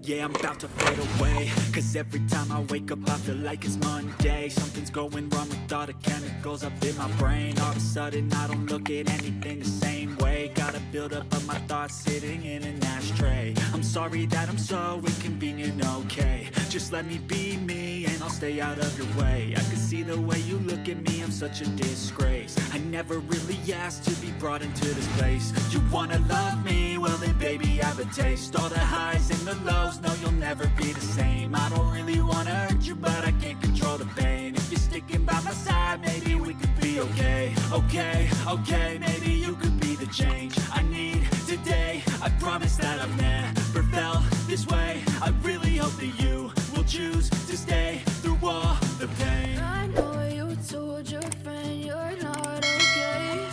Yeah, I'm about to fade away, 'cause every time I wake up I feel like it's Monday. Something's going wrong with all the chemicals up in my brain. All of a sudden I don't look at anything the same way. Gotta build up of my thoughts sitting in an ashtray. I'm sorry that I'm so inconvenient, okay. Just let me be me and I'll stay out of your way. I can see the way you look at me, I'm such a disgrace. I never really asked to be brought into this place. You wanna love me? Well then baby, have a taste. All the highs and the lows, no you'll never be the same. I don't really wanna hurt you, but I can't control the pain. If you're sticking by my side, maybe we could be okay. Okay, maybe you could be the change I need today. I promise that I've never felt this way. I really hope that you will choose to stay through all the pain. I know you told your friend you're not okay,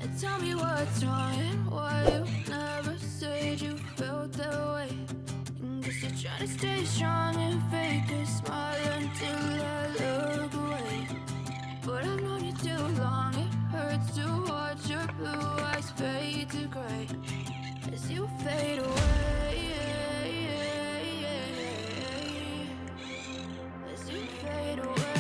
and tell me what's wrong and why you never said you felt that way. Guess you're trying to stay strong and fake a smile until I look away. But I've known you too long, it hurts to watch your blue eyes fade to gray as you fade away. As you fade away.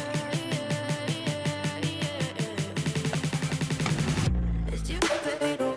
As you fade away.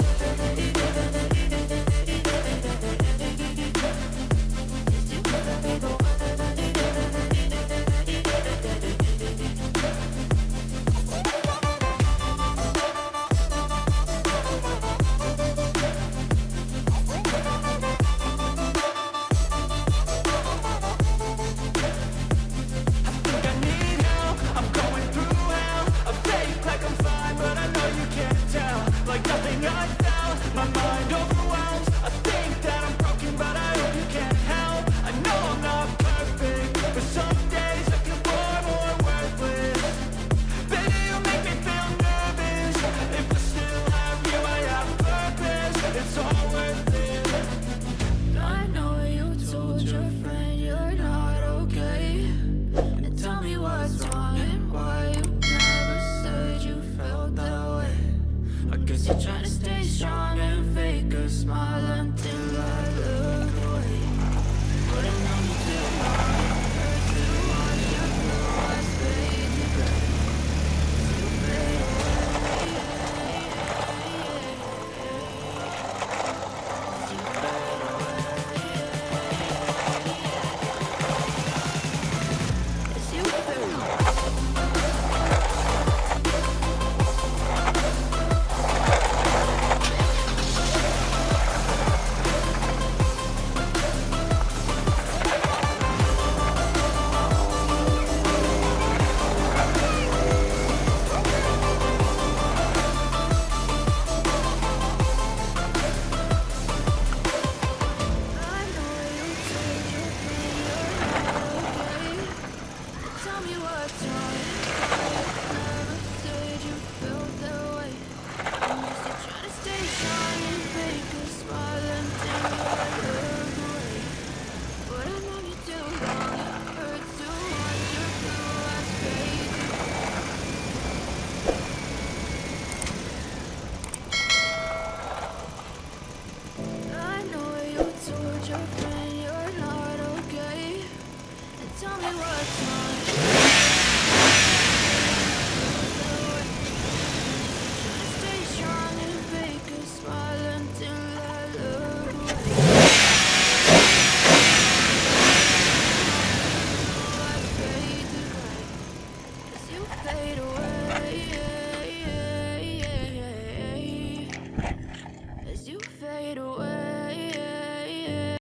You're trying to stay strong and fake a smile